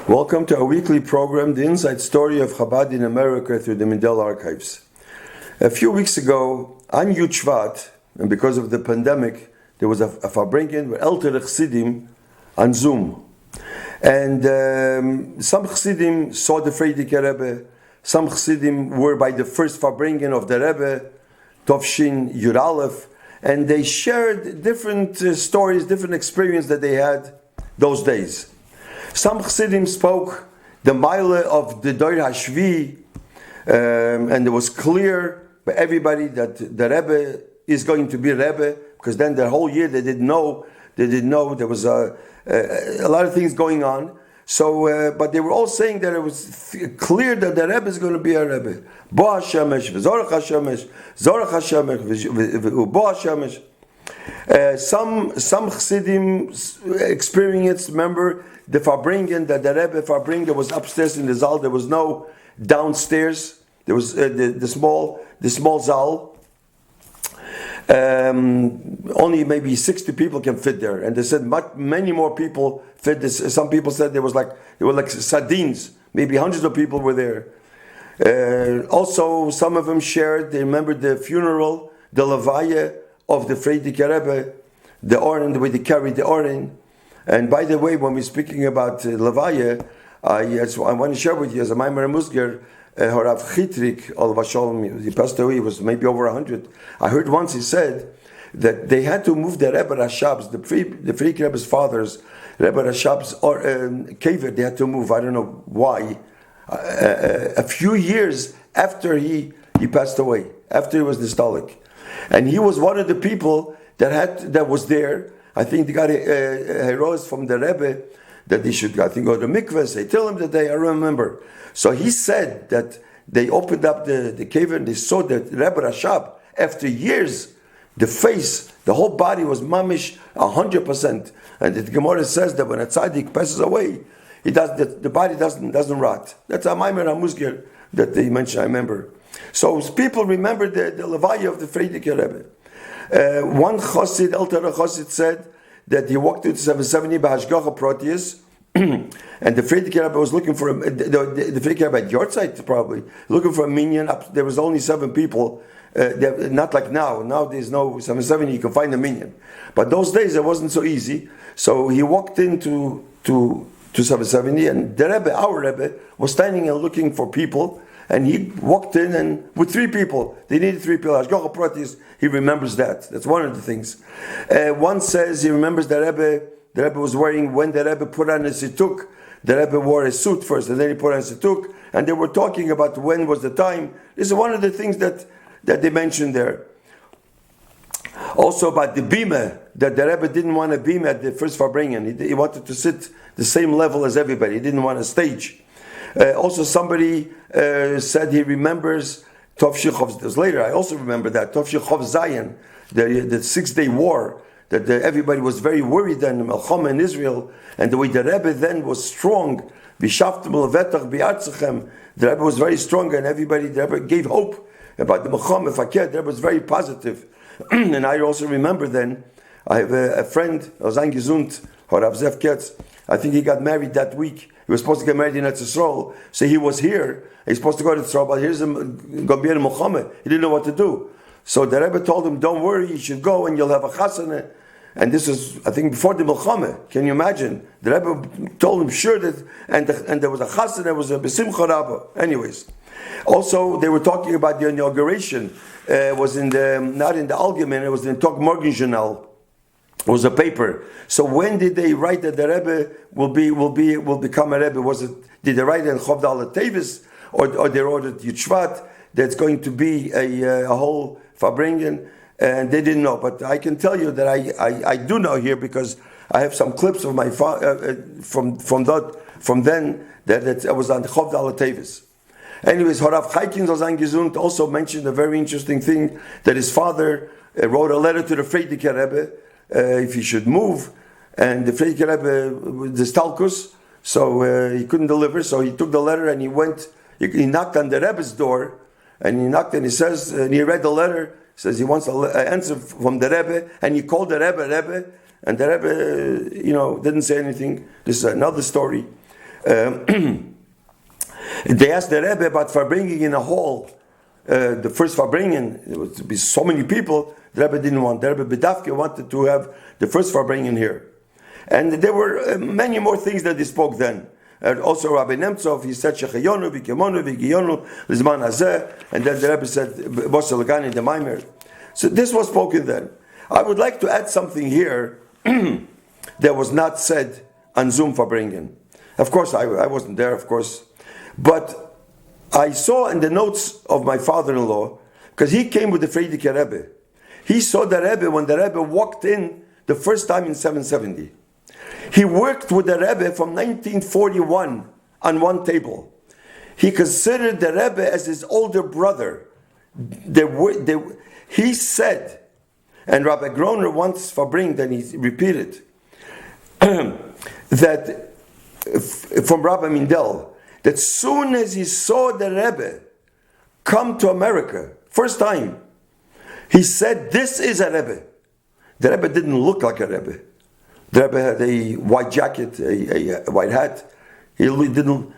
Welcome to our weekly program, The Inside Story of Chabad in America through the Mindel Archives. A few weeks ago, on Yud Shvat, and because of the pandemic, there was a Farbrengen with Elter Chassidim on Zoom. And some Chassidim saw the Frierdiker Rebbe, some Chassidim were by the first Farbrengen of the Rebbe, Tovshin Yud Aleph, and they shared different stories, different experience that they had those days. Some Chassidim spoke the Meile of the Doir HaShvi, and it was clear by everybody that the Rebbe is going to be Rebbe, because then the whole year they didn't know there was a lot of things going on. So, but they were all saying that it was clear that the Rebbe is going to be a Rebbe. Bo HaShemesh, V'zorach HaShemesh, Zorach HaShemesh, Bo HaShemesh. Some Chassidim experienced, remember, the Farbrengen, that the Rebbe Farbrengen was upstairs in the Zal. There was no downstairs. There was the small Zal. Only maybe 60 people can fit there, and they said many more people fit this. Some people said they were like sardines. Maybe hundreds of people were there. Also, some of them shared. They remembered the funeral, the levaya of the Frierdiker Rebbe, the Oren, the way they carried the Oren. And by the way, when we're speaking about levaya, I want to share with you as a Maimer Musger, Rav Chitrik, he passed away. He was maybe over 100. I heard once he said that they had to move the Rebbe Rashab's, the Frierdiker Rebbe's father's, Rebbe Rashab's kever. They had to move. I don't know why. A few years after he passed away, after he was nostalgic, and he was one of the people that was there. I think they got heroes from the Rebbe that they should, I think, go to mikvahs. They tell him that I remember. So he said that they opened up the cave and they saw that Rebbe Rashab, after years, the face, the whole body was mamish 100%. And the Gemara says that when a tzaddik passes away, the body doesn't rot. That's a Maimer HaMusger that they mentioned, I remember. So people remember the levaya of the Frierdiker Rebbe. One Chassid, Elter Chassid, said that he walked into 770 by Hashgacha Proteus, and the Frierdiker Rebbe was looking for the Frierdiker Rebbe at Yortzeit, probably looking for a minyan. There was only 7 people, not like now. Now there's no 770, you can find a minyan. But those days it wasn't so easy. So he walked into to 770, and the Rebbe, our Rebbe, was standing and looking for people. And he walked in and with 3 people. They needed 3 people. Hashgacha Pratis, he remembers that. That's one of the things. One says he remembers the Rebbe was wearing, when the Rebbe put on a situk, the Rebbe wore a suit first and then he put on a situk, and they were talking about when was the time. This is one of the things that they mentioned there. Also about the bima, that the Rebbe didn't want a bima at the first Farbrengen. He wanted to sit the same level as everybody. He didn't want a stage. Also, somebody said he remembers Tovshi Chov. Later, I also remember that Tovshi Chov Zion, the 6-day war, that everybody was very worried then, Melchama in Israel, and the way the Rebbe then was strong. The Rebbe was very strong, and the Rebbe gave hope about the Melchama. The Rebbe was very positive. And I also remember then, I have a friend, Ozan Gesund, Rav Zev Ketz. I think he got married that week. He was supposed to get married in Eretz Yisrael, so he was here. He's supposed to go to Yisrael, but here's going to be in Muhammad. He didn't know what to do. So the Rebbe told him, don't worry, you should go and you'll have a chasana. And this is, I think, before the Muhammad. Can you imagine? The Rebbe told him, sure, that, and there was a chasana, there was a besimcha rabba. Anyways. Also, they were talking about the inauguration. It was not in the Algemein, it was in the Tog Morgen Journal. It was a paper. So when did they write that the Rebbe will become a Rebbe? Did they write it in Chov Dalet Tevis, or they wrote it Yud Shvat? That's going to be a whole Farbrengen, and they didn't know. But I can tell you that I do know here, because I have some clips of my from then that it was on Chov Dalet Tevis. Anyways, Horav Chaikin Zozan Gesund also mentioned a very interesting thing, that his father wrote a letter to the Frierdiker Rebbe. If he should move, and the Frierdiker Rebbe, the Stalkus, so he couldn't deliver, so he took the letter and he knocked on the Rebbe's door, and he knocked and he says, and he read the letter, says he wants an answer from the Rebbe, and he called the Rebbe, and the Rebbe, didn't say anything. This is another story. They asked the Rebbe about Farbringen in a hall. The first Farbringen, there would be so many people, the Rebbe didn't want. The Rebbe Bedavke wanted to have the first Farbringen here. And there were many more things that he spoke then. Also Rabbi Nemtsov, he said, Shechayonu, Vikemonu, Vigiyonu, Lizman Hazeh, and then the Rebbe said, Bosel Gani, the Maimer. So this was spoken then. I would like to add something here that was not said on Zoom Farbringen. Of course, I wasn't there, of course. But I saw in the notes of my father-in-law, because he came with the Frierdiker Rebbe. He saw the Rebbe when the Rebbe walked in the first time in 770. He worked with the Rebbe from 1941 on one table. He considered the Rebbe as his older brother. He said, and Rabbi Groner once Farbring, then he repeated, that from Rabbi Mindel, that soon as he saw the Rebbe come to America, first time, he said, this is a Rebbe. The Rebbe didn't look like a Rebbe. The Rebbe had a white jacket, a white hat. He really didn't.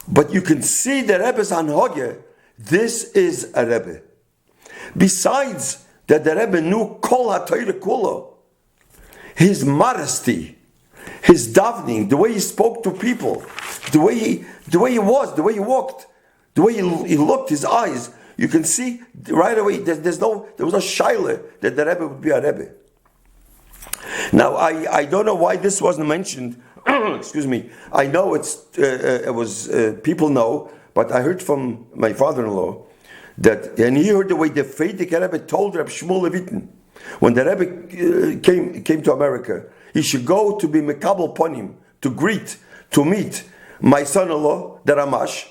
But you can see the Rebbe's anhoge. This is a Rebbe. Besides that the Rebbe knew Kol HaTorah Kulo, his modesty, his davening, the way he spoke to people, the way he was, the way he walked, the way he looked, his eyes, you can see right away. There was no shaila that the Rebbe would be a Rebbe. Now I don't know why this wasn't mentioned. Excuse me. I know it was people know, but I heard from my father-in-law that, and he heard the way the Frierdiker Rebbe told Reb Shmuel Leviten when the Rebbe came to America, he should go to be mekabel ponim, to greet, to meet my son-in-law, the Ramash,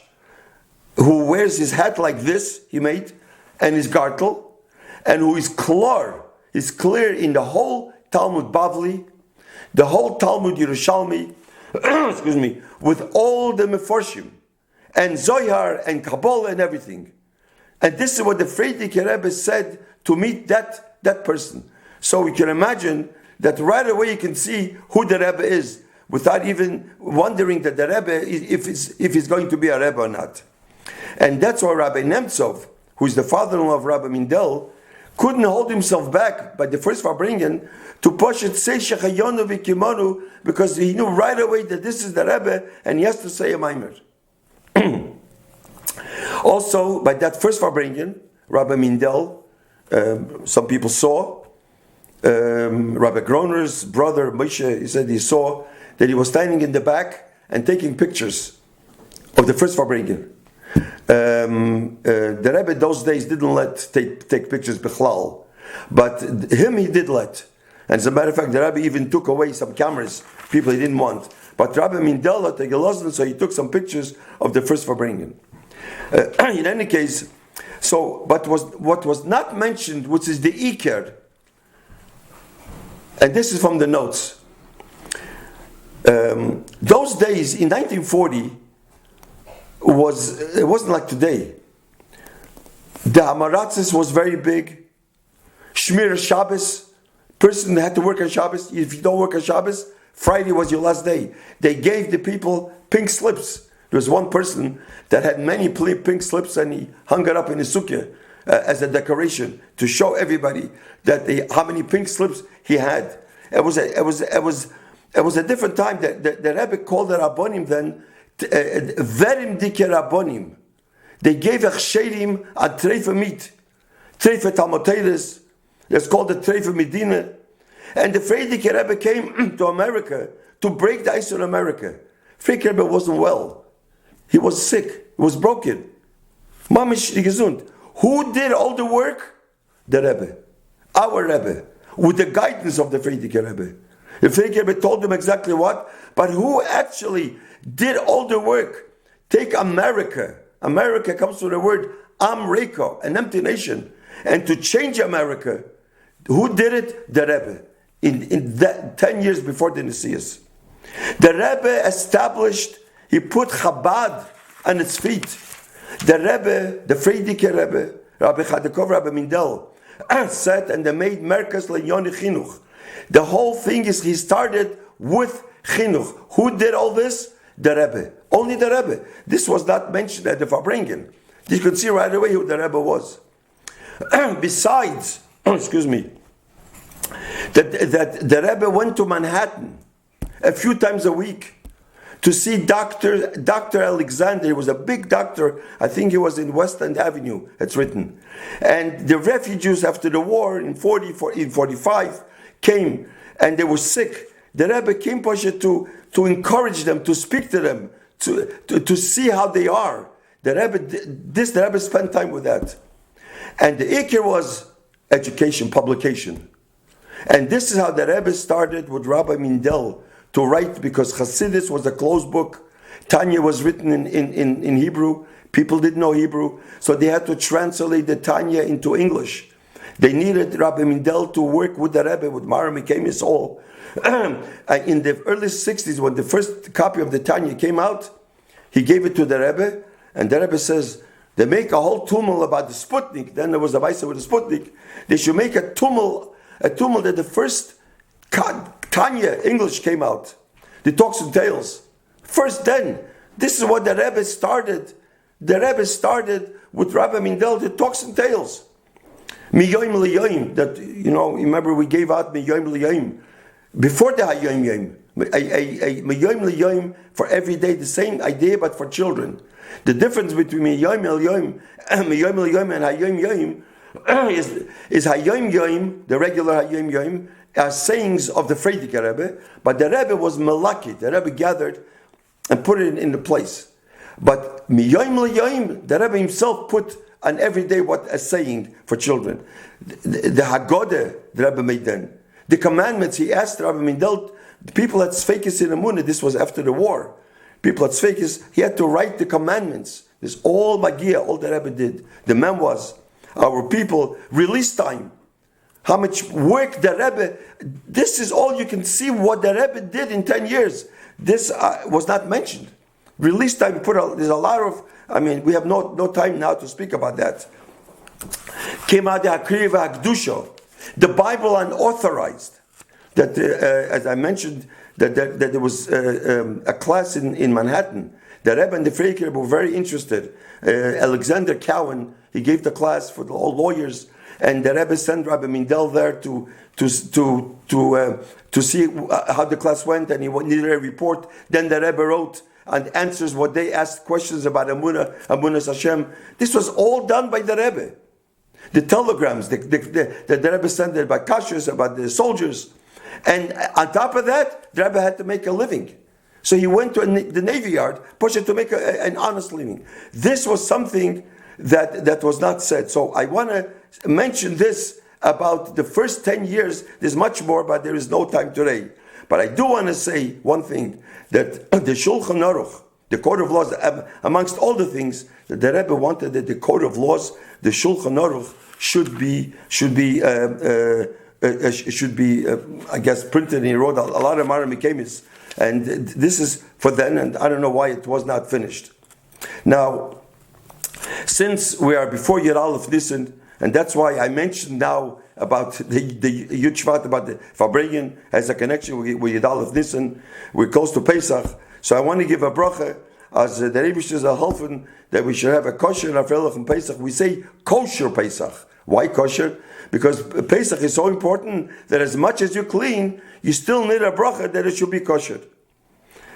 who wears his hat like this, he made, and his gartel, and who is clear in the whole Talmud Bavli, the whole Talmud Yerushalmi, excuse me, with all the Meforshim, and Zohar, and Kabbalah, and everything. And this is what the Frierdiker Rebbe said to meet that person. So we can imagine that right away you can see who the Rebbe is, without even wondering that the Rebbe, if he's going to be a Rebbe or not. And that's why Rabbi Nemtsov, who is the father-in-law of Rabbi Mindel, couldn't hold himself back by the first Farbringen to push it, say Shechayonu Vikimonu, because he knew right away that this is the Rebbe and he has to say a Maimer. Also, by that first Farbringen, Rabbi Mindel, some people saw, Rabbi Groner's brother Moshe, he said he saw that he was standing in the back and taking pictures of the first Farbringen. The Rebbe those days didn't let take pictures bichlal, but him he did let. And as a matter of fact, the Rebbe even took away some cameras, people he didn't want. But Rabbi Mindel let take a lesson, so he took some pictures of the first Farbringen. In any case, but what was not mentioned, which is the Iker, and this is from the notes. Those days in 1940 it wasn't like today. The Hamaratzis was very big. Shmir Shabbos, person had to work on Shabbos. If you don't work on Shabbos, Friday was your last day. They gave the people pink slips. There was one person that had many pink slips, and he hung it up in his sukkah as a decoration to show everybody that how many pink slips he had. It was a different time. The Rebbe called the Rabbonim then Verim Dike Rabbonim. They gave a chsherim a treifa meat, treifa talmoteres. It's called the treifa medina. And the Frierdiker Rebbe came to America to break the ice in America. Frierdiker Rebbe wasn't well. He was sick. He was broken. Mamish gesund. Who did all the work? The Rebbe. Our Rebbe. With the guidance of the Frierdiker Rebbe. The Frierdiker Rebbe told them exactly what, but who actually did all the work? Take America. America comes from the word Amreko, an empty nation. And to change America, who did it? The Rebbe. In that 10 years before the Nisias. The Rebbe established, he put Chabad on its feet. The Rebbe, the Frierdiker Rebbe, Rabbi Chadakov, Rabbi Mindel, said, and they made Merkas Le'yoni Chinuch. The whole thing is, he started with Chinuch. Who did all this? the Rebbe. Only the Rebbe. This was not mentioned at the Farbrengen. You could see right away who the Rebbe was. Besides, excuse me, that the Rebbe went to Manhattan a few times a week to see Dr. Alexander. He was a big doctor. I think he was in West End Avenue, it's written. And the refugees after the war in 45 came and they were sick. The Rebbe came to encourage them, to speak to them, to see how they are. The Rebbe spent time with that. And the Ikir was education, publication. And this is how the Rebbe started with Rabbi Mindel to write, because Hasidus was a closed book. Tanya was written in Hebrew. People didn't know Hebrew, so they had to translate the Tanya into English. They needed Rabbi Mindel to work with the Rebbe, with Mara became his all. In the early 60s, when the first copy of the Tanya came out, he gave it to the Rebbe, and the Rebbe says, they make a whole tumult about the Sputnik. Then there was a Weisse with the Sputnik. They should make a tumult that the first Tanya English came out. The Talks and Tales. First then. This is what the Rebbe started. The Rebbe started with Rabbi Mindel, the Talks and Tales. Miyoim liyoim. That, remember we gave out Miyoim liyoim. Before the Hayoim Yoim. Miyoim liyoim for every day, the same idea but for children. The difference between Miyoim liyoim and Hayoim Yoim is Hayoim Yoim, the regular Hayoim Yoim, are sayings of the Frierdiker Rebbe, but the Rebbe was Malakit. The Rebbe gathered and put it in the place. But Miyoim liyoim, the Rebbe himself put on every day a saying for children. The Haggadah the Rebbe made then. The commandments, he asked Rabbi Mindel, the people at Sfeikis in Amunah, this was after the war. People at Sfeikis, he had to write the commandments. This all Magia, all the Rebbe did. The memoirs, our people, release time. How much work the Rebbe, this is all you can see what the Rebbe did in 10 years. This was not mentioned. Release time, there's a lot of, we have no time now to speak about that. Came out the Akriya Hakdusha, the Bible unauthorized. That, as I mentioned, that there was a class in Manhattan. The Rebbe and the Frierdiker were very interested. Alexander Cowan, he gave the class for all lawyers, and the Rebbe sent Rabbi Mindel there to see how the class went, and he needed a report. Then the Rebbe wrote and answers what they asked questions about Amunas Hashem. This was all done by the Rebbe. The telegrams, the Rebbe sent it by Kashus, about the soldiers. And on top of that, the Rebbe had to make a living. So he went to the Navy Yard, pushed it to make an honest living. This was something that was not said. So I want to mention this about the first 10 years. There's much more, but there is no time today. But I do want to say one thing, that the Shulchan Aruch, the Code of Laws, amongst all the things, that the Rebbe wanted that the Code of Laws, the Shulchan Aruch, should be I guess, printed, and he wrote a lot of Mara Mikemis. And this is for then, and I don't know why it was not finished. Now, since we are before Yud Aleph Nisan, and that's why I mentioned now about the Yud Shvat, about the Farbrengen has a connection with Yud Aleph Nisan. We're close to Pesach, so I want to give a bracha as the Rebbe is a helfen that we should have a kosher Rafelach and Pesach. We say kosher Pesach. Why kosher? Because Pesach is so important that as much as you clean, you still need a bracha that it should be kosher.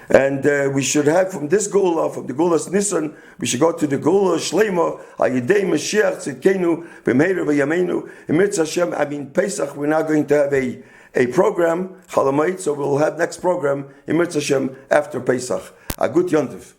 And we should have from this Gula, from the Gulas Nisan, we should go to the Gula Shlema, Hayidei Mashiach Tzidkenu, B'meira V'yameinu, Emitz Hashem. Pesach, we're now going to have a program, Chalamayit, so we'll have next program, Emitz Hashem, after Pesach. A good Yontif.